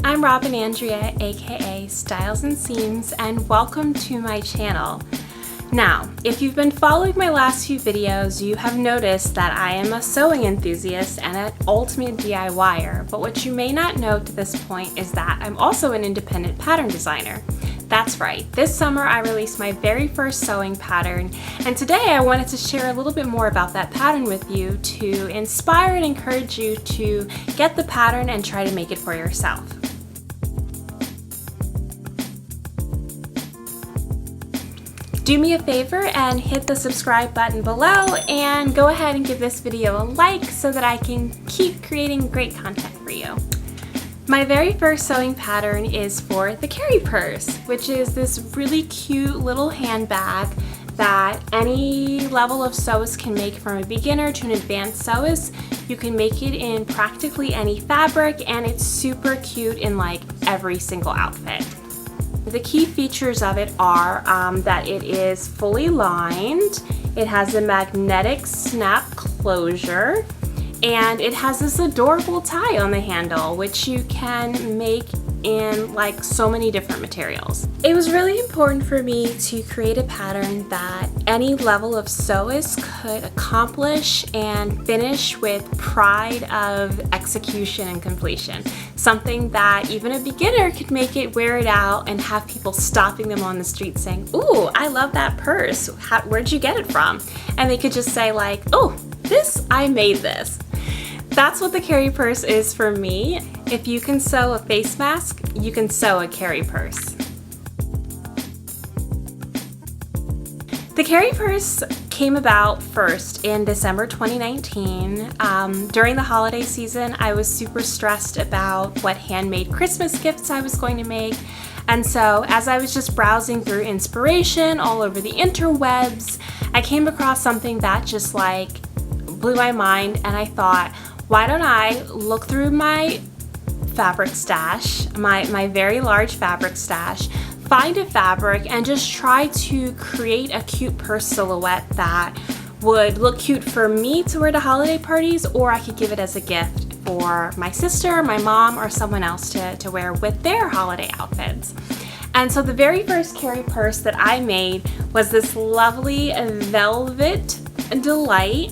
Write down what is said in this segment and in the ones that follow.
I'm Robyn Andrea, aka Styles InSeams, and welcome to my channel. Now, if you've been following my last few videos, you have noticed that I am a sewing enthusiast and an ultimate DIYer, but what you may not know to this point is that I'm also an independent pattern designer. That's right, this summer I released my very first sewing pattern, and today I wanted to share a little bit more about that pattern with you to inspire and encourage you to get the pattern and try to make it for yourself. Do me a favor and hit the subscribe button below and go ahead and give this video a like so that I can keep creating great content for you. My very first sewing pattern is for the Carrie Purse, which is this really cute little handbag that any level of sewist can make, from a beginner to an advanced sewist. You can make it in practically any fabric, and it's super cute in like every single outfit. The key features of it are that it is fully lined, it has a magnetic snap closure, and it has this adorable tie on the handle, which you can make in like so many different materials. It was really important for me to create a pattern that any level of sewist could accomplish and finish with pride of execution and completion. Something that even a beginner could make it, wear it out, and have people stopping them on the street saying, "Ooh, I love that purse. Where'd you get it from?" And they could just say like, "Oh, I made this." That's what the Carrie Purse is for me. If you can sew a face mask, you can sew a Carrie Purse. The Carrie Purse came about first in December 2019. During the holiday season, I was super stressed about what handmade Christmas gifts I was going to make. And so as I was just browsing through inspiration all over the interwebs, I came across something that just like blew my mind, and I thought, why don't I look through my fabric stash, my very large fabric stash, find a fabric and just try to create a cute purse silhouette that would look cute for me to wear to holiday parties, or I could give it as a gift for my sister, my mom, or someone else to wear with their holiday outfits. And so the very first Carrie Purse that I made was this lovely velvet delight.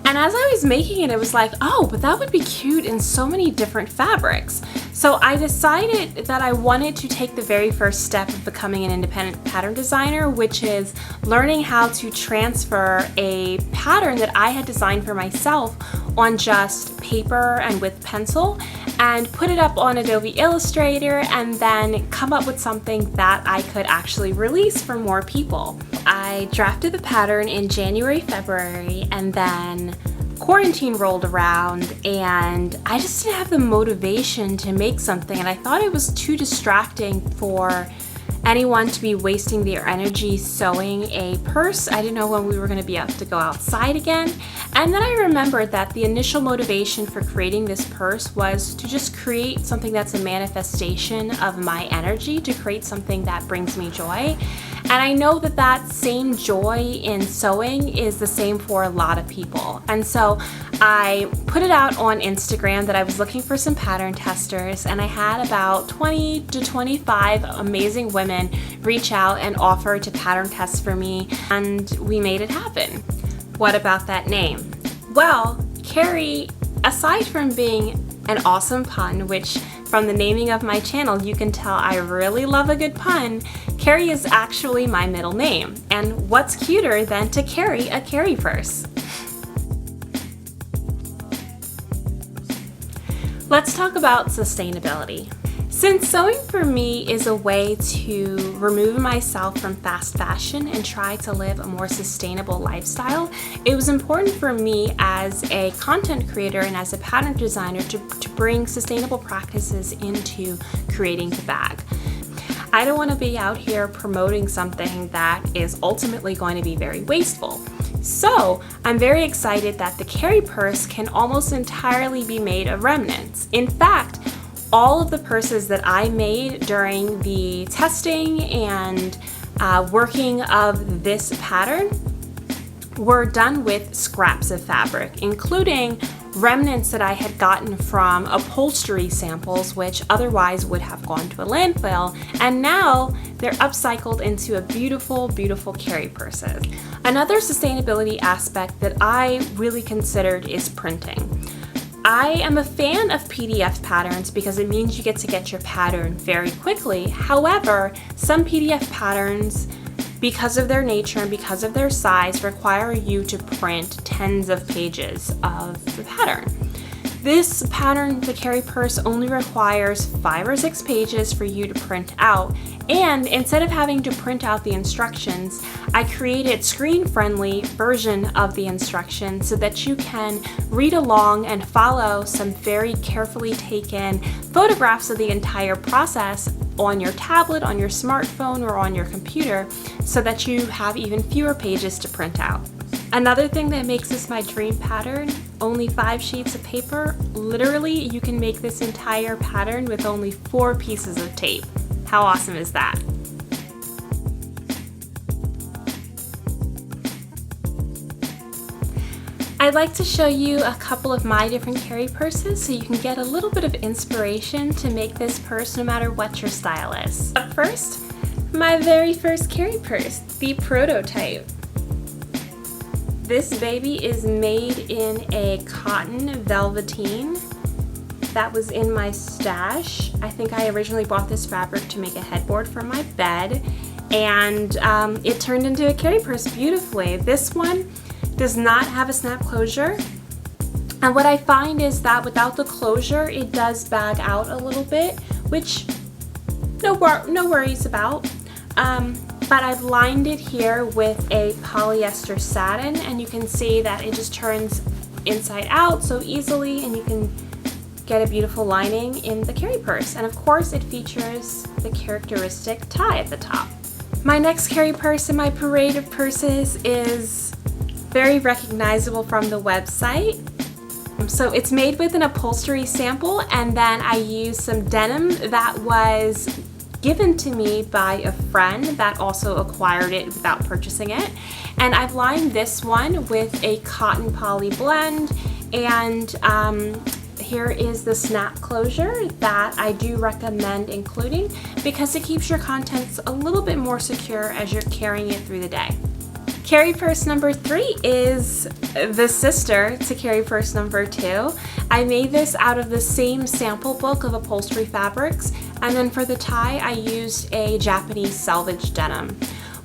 And as I was making it, it was like, oh, but that would be cute in so many different fabrics. So I decided that I wanted to take the very first step of becoming an independent pattern designer, which is learning how to transfer a pattern that I had designed for myself on just paper and with pencil, and put it up on Adobe Illustrator, and then come up with something that I could actually release for more people. I drafted the pattern in January, February, and then quarantine rolled around and I just didn't have the motivation to make something, and I thought it was too distracting for anyone to be wasting their energy sewing a purse. I didn't know when we were going to be able to go outside again. And then I remembered that the initial motivation for creating this purse was to just create something that's a manifestation of my energy, to create something that brings me joy. And I know that that same joy in sewing is the same for a lot of people. And so I put it out on Instagram that I was looking for some pattern testers, and I had about 20 to 25 amazing women reach out and offer to pattern test for me, and we made it happen. What about that name? Well, Carrie, aside from being an awesome pun, which from the naming of my channel you can tell I really love a good pun, Carrie is actually my middle name. And what's cuter than to carry a Carrie Purse? Let's talk about sustainability. Since sewing for me is a way to remove myself from fast fashion and try to live a more sustainable lifestyle, it was important for me as a content creator and as a pattern designer to bring sustainable practices into creating the bag. I don't want to be out here promoting something that is ultimately going to be very wasteful. So I'm very excited that the Carrie Purse can almost entirely be made of remnants. In fact, all of the purses that I made during the testing and working of this pattern were done with scraps of fabric, including remnants that I had gotten from upholstery samples, which otherwise would have gone to a landfill, and now they're upcycled into a beautiful, beautiful Carrie purses. Another sustainability aspect that I really considered is printing. I am a fan of PDF patterns because it means you get to get your pattern very quickly. However, some PDF patterns, because of their nature and because of their size, require you to print tens of pages of the pattern. This pattern, the Carrie purse, only requires 5 or 6 pages for you to print out, and instead of having to print out the instructions, I created screen-friendly version of the instructions so that you can read along and follow some very carefully taken photographs of the entire process on your tablet, on your smartphone, or on your computer, so that you have even fewer pages to print out. Another thing that makes this my dream pattern, only 5 sheets of paper. Literally, you can make this entire pattern with only 4 pieces of tape. How awesome is that? I'd like to show you a couple of my different Carrie purses so you can get a little bit of inspiration to make this purse no matter what your style is. Up first, my very first Carrie purse, the prototype. This baby is made in a cotton velveteen that was in my stash. I think I originally bought this fabric to make a headboard for my bed, and it turned into a Carrie purse beautifully. This one does not have a snap closure, and what I find is that without the closure it does bag out a little bit, which no worries about. But I've lined it here with a polyester satin, and you can see that it just turns inside out so easily, and you can get a beautiful lining in the Carrie purse. And of course it features the characteristic tie at the top. My next Carrie purse in my parade of purses is very recognizable from the website. So it's made with an upholstery sample, and then I used some denim that was given to me by a friend that also acquired it without purchasing it. And I've lined this one with a cotton poly blend, and here is the snap closure that I do recommend including because it keeps your contents a little bit more secure as you're carrying it through the day. Carrie purse number 3 is the sister to Carrie purse number 2. I made this out of the same sample book of upholstery fabrics, and then for the tie I used a Japanese selvage denim.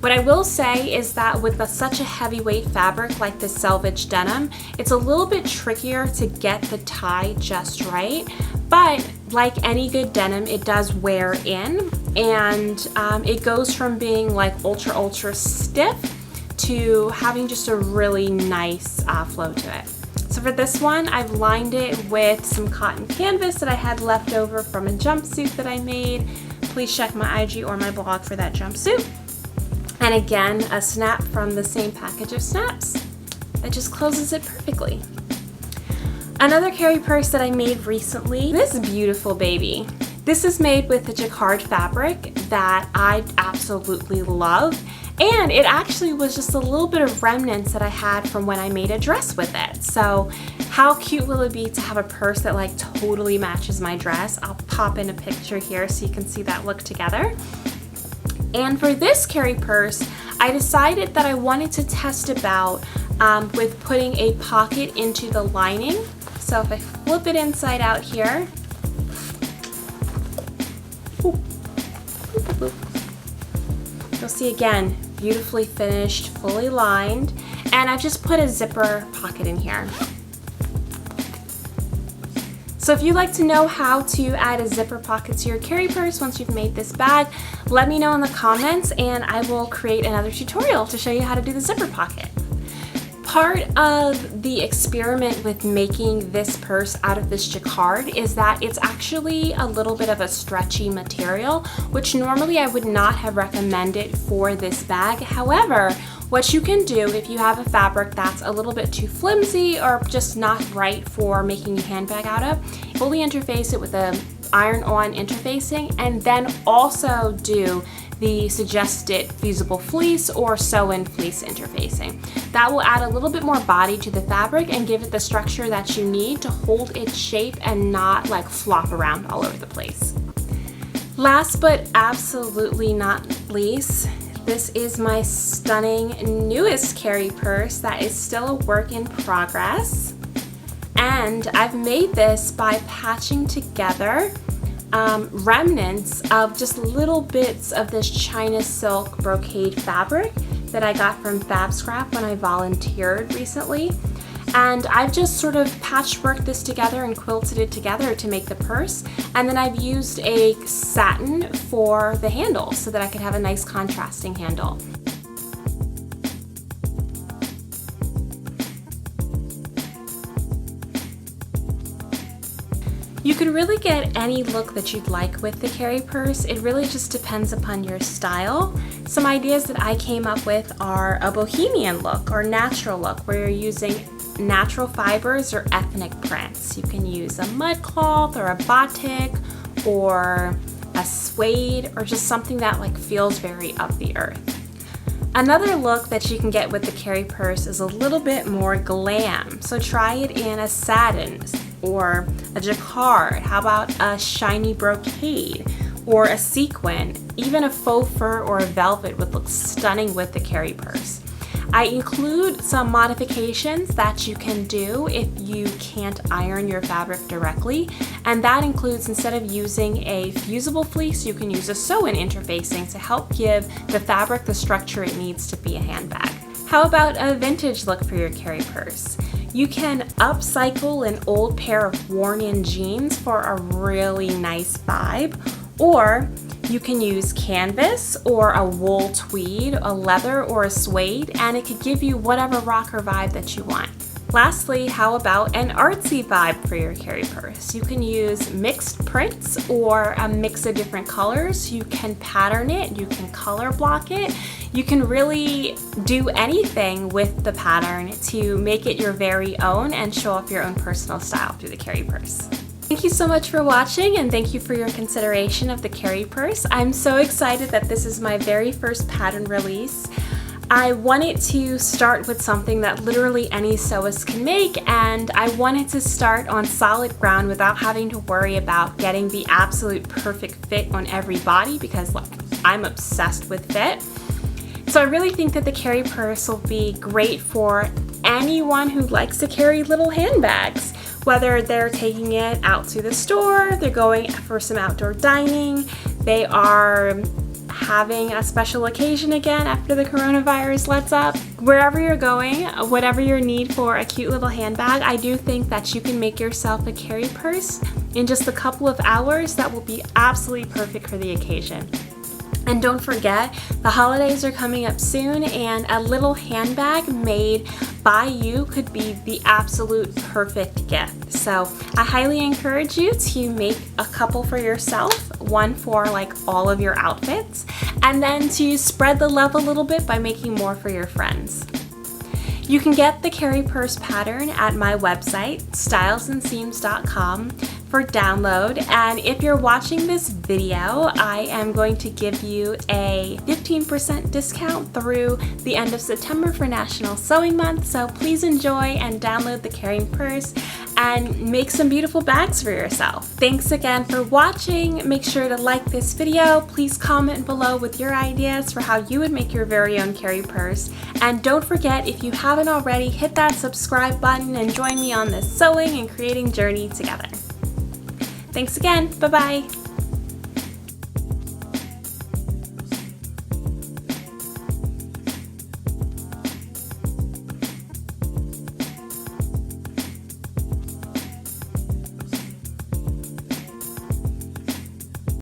What I will say is that with such a heavyweight fabric like this selvage denim, it's a little bit trickier to get the tie just right, but like any good denim, it does wear in, and it goes from being like ultra stiff to having just a really nice flow to it. So for this one, I've lined it with some cotton canvas that I had left over from a jumpsuit that I made. Please check my IG or my blog for that jumpsuit. And again, a snap from the same package of snaps that just closes it perfectly. Another Carrie purse that I made recently, this beautiful baby. This is made with the jacquard fabric that I absolutely love. And it actually was just a little bit of remnants that I had from when I made a dress with it. So how cute will it be to have a purse that like totally matches my dress? I'll pop in a picture here so you can see that look together. And for this Carrie purse, I decided that I wanted to test about with putting a pocket into the lining. So if I flip it inside out here, you'll see again, beautifully finished, fully lined, and I've just put a zipper pocket in here. So if you'd like to know how to add a zipper pocket to your Carrie purse once you've made this bag, let me know in the comments and I will create another tutorial to show you how to do the zipper pocket. Part of the experiment with making this purse out of this jacquard is that it's actually a little bit of a stretchy material, which normally I would not have recommended for this bag. However, what you can do if you have a fabric that's a little bit too flimsy or just not right for making a handbag out of, fully interface it with a iron-on interfacing, and then also do the suggested fusible fleece or sew-in fleece interfacing. That will add a little bit more body to the fabric and give it the structure that you need to hold its shape and not like flop around all over the place. Last but absolutely not least, this is my stunning newest Carrie purse that is still a work in progress. And I've made this by patching together remnants of just little bits of this China silk brocade fabric that I got from Fab Scrap when I volunteered recently. And I've just sort of patchworked this together and quilted it together to make the purse. And then I've used a satin for the handle so that I could have a nice contrasting handle. You can really get any look that you'd like with the Carrie purse. It really just depends upon your style. Some ideas that I came up with are a bohemian look or natural look where you're using natural fibers or ethnic prints. You can use a mud cloth or a batik or a suede or just something that like feels very of the earth. Another look that you can get with the Carrie purse is a little bit more glam. So try it in a satin or a jacquard. How about a shiny brocade or a sequin? Even a faux fur or a velvet would look stunning with the Carrie purse. I include some modifications that you can do if you can't iron your fabric directly, and that includes, instead of using a fusible fleece, you can use a sew-in interfacing to help give the fabric the structure it needs to be a handbag. How about a vintage look for your Carrie purse? You can upcycle an old pair of worn-in jeans for a really nice vibe, or you can use canvas or a wool tweed, a leather or a suede, and it could give you whatever rocker vibe that you want. Lastly, how about an artsy vibe for your Carrie purse? You can use mixed prints or a mix of different colors. You can pattern it, you can color block it. You can really do anything with the pattern to make it your very own and show off your own personal style through the Carrie purse. Thank you so much for watching, and thank you for your consideration of the Carrie purse. I'm so excited that this is my very first pattern release. I wanted to start with something that literally any sewist can make, and I wanted to start on solid ground without having to worry about getting the absolute perfect fit on every body, because look, I'm obsessed with fit. So I really think that the Carrie purse will be great for anyone who likes to carry little handbags. Whether they're taking it out to the store, they're going for some outdoor dining, they are having a special occasion again after the coronavirus lets up. Wherever you're going, whatever your need for a cute little handbag, I do think that you can make yourself a Carrie purse in just a couple of hours that will be absolutely perfect for the occasion. And don't forget, the holidays are coming up soon, and a little handbag made by you could be the absolute perfect gift. So I highly encourage you to make a couple for yourself, one for like all of your outfits, and then to spread the love a little bit by making more for your friends. You can get the Carrie purse pattern at my website, stylesinseams.com, for download, and if you're watching this video, I am going to give you a 15% discount through the end of September for National Sewing Month, so please enjoy and download the Carrie purse and make some beautiful bags for yourself. Thanks again for watching. Make sure to like this video. Please comment below with your ideas for how you would make your very own Carrie purse, and don't forget, if you haven't already, hit that subscribe button and join me on this sewing and creating journey together. Thanks again. Bye-bye.